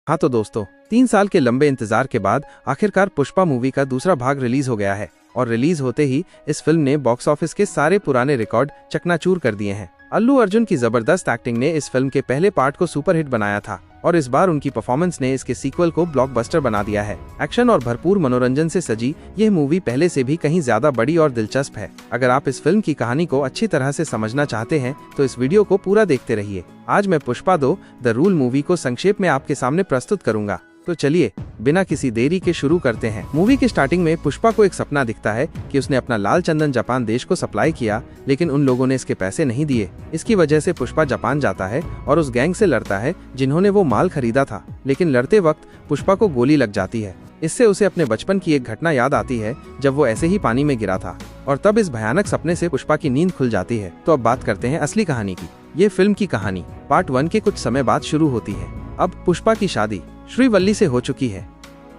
हाँ तो दोस्तों, 3 साल के लंबे इंतजार के बाद आखिरकार पुष्पा मूवी का दूसरा भाग रिलीज हो गया है और रिलीज होते ही इस फिल्म ने बॉक्स ऑफिस के सारे पुराने रिकॉर्ड चकनाचूर कर दिए हैं। अल्लू अर्जुन की जबरदस्त एक्टिंग ने इस फिल्म के पहले पार्ट को सुपरहिट बनाया था और इस बार उनकी परफॉर्मेंस ने इसके सीक्वल को ब्लॉकबस्टर बना दिया है। एक्शन और भरपूर मनोरंजन से सजी यह मूवी पहले से भी कहीं ज्यादा बड़ी और दिलचस्प है। अगर आप इस फिल्म की कहानी को अच्छी तरह से समझना चाहते हैं तो इस वीडियो को पूरा देखते रहिए। आज मैं पुष्पा 2 द रूल मूवी को संक्षेप में आपके सामने प्रस्तुत करूंगा। तो चलिए बिना किसी देरी के शुरू करते हैं। मूवी के स्टार्टिंग में पुष्पा को एक सपना दिखता है कि उसने अपना लाल चंदन जापान देश को सप्लाई किया, लेकिन उन लोगों ने इसके पैसे नहीं दिए। इसकी वजह से पुष्पा जापान जाता है और उस गैंग से लड़ता है जिन्होंने वो माल खरीदा था, लेकिन लड़ते वक्त पुष्पा को गोली लग जाती है। इससे उसे अपने बचपन की एक घटना याद आती है जब वो ऐसे ही पानी में गिरा था और तब इस भयानक सपने से पुष्पा की नींद खुल जाती है। तो अब बात करते हैं असली कहानी की। ये फिल्म की कहानी पार्ट 1 के कुछ समय बाद शुरू होती है। अब पुष्पा की शादी श्रीवल्ली से हो चुकी है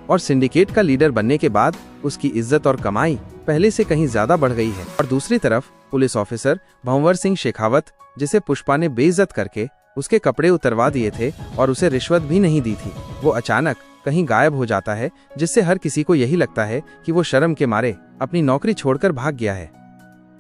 और सिंडिकेट का लीडर बनने के बाद उसकी इज्जत और कमाई पहले से कहीं ज्यादा बढ़ गई है। और दूसरी तरफ पुलिस ऑफिसर भंवर सिंह शेखावत, जिसे पुष्पा ने बेइज्जत करके उसके कपड़े उतरवा दिए थे और उसे रिश्वत भी नहीं दी थी, वो अचानक कहीं गायब हो जाता है, जिससे हर किसी को यही लगता है कि वो शर्म के मारे अपनी नौकरी छोड़कर भाग गया है।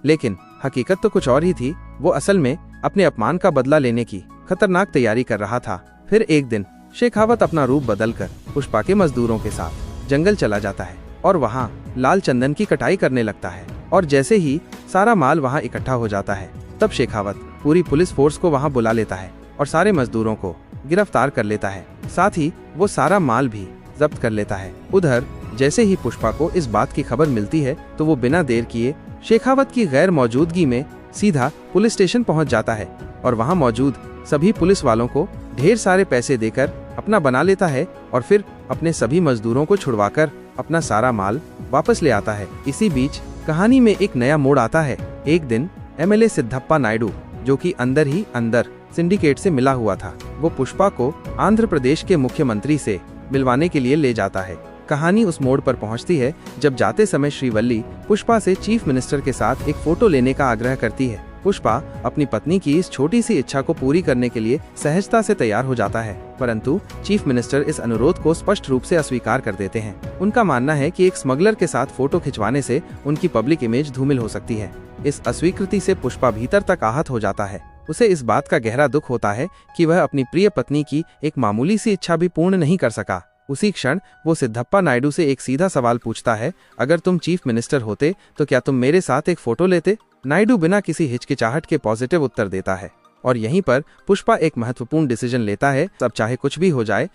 लेकिन हकीकत तो कुछ और ही थी। वो असल में अपने अपमान का बदला लेने की खतरनाक तैयारी कर रहा था। फिर एक दिन शेखावत अपना रूप बदलकर पुष्पा के मजदूरों के साथ जंगल चला जाता है और वहाँ लाल चंदन की कटाई करने लगता है। और जैसे ही सारा माल वहाँ इकट्ठा हो जाता है, तब शेखावत पूरी पुलिस फोर्स को वहाँ बुला लेता है और सारे मजदूरों को गिरफ्तार कर लेता है। साथ ही वो सारा माल भी जब्त कर लेता है। उधर जैसे ही पुष्पा को इस बात की खबर मिलती है तो वो बिना देर किए शेखावत की गैर मौजूदगी में सीधा पुलिस स्टेशन पहुंच जाता है और वहां मौजूद सभी पुलिस वालों को ढेर सारे पैसे देकर अपना बना लेता है और फिर अपने सभी मजदूरों को छुड़वाकर अपना सारा माल वापस ले आता है। इसी बीच कहानी में एक नया मोड़ आता है। एक दिन एमएलए सिद्धप्पा नायडू, जो कि अंदर ही अंदर सिंडिकेट से मिला हुआ था, वो पुष्पा को आंध्र प्रदेश के मुख्यमंत्री से मिलवाने के लिए ले जाता है। कहानी उस मोड़ पर पहुंचती है जब जाते समय श्रीवल्ली पुष्पा से चीफ मिनिस्टर के साथ एक फोटो लेने का आग्रह करती है। पुष्पा अपनी पत्नी की इस छोटी सी इच्छा को पूरी करने के लिए सहजता से तैयार हो जाता है, परंतु चीफ मिनिस्टर इस अनुरोध को स्पष्ट रूप से अस्वीकार कर देते हैं। उनका मानना है कि एक स्मगलर के साथ फोटो खिंचवाने से उनकी पब्लिक इमेज धूमिल हो सकती है। इस अस्वीकृति से पुष्पा भीतर तक आहत हो जाता है। उसे इस बात का गहरा दुख होता है कि वह अपनी प्रिय पत्नी की एक मामूली सी इच्छा भी पूर्ण नहीं कर सका। उसी क्षण वो सिद्धप्पा नायडू से एक सीधा सवाल पूछता है, अगर तुम चीफ मिनिस्टर होते तो क्या तुम मेरे साथ एक फोटो लेते? नायडू बिना किसी हिचकिचाहट के पॉजिटिव उत्तर देता है और यहीं पर पुष्पा एक महत्वपूर्ण डिसीजन लेता है। अब चाहे कुछ भी हो जाए,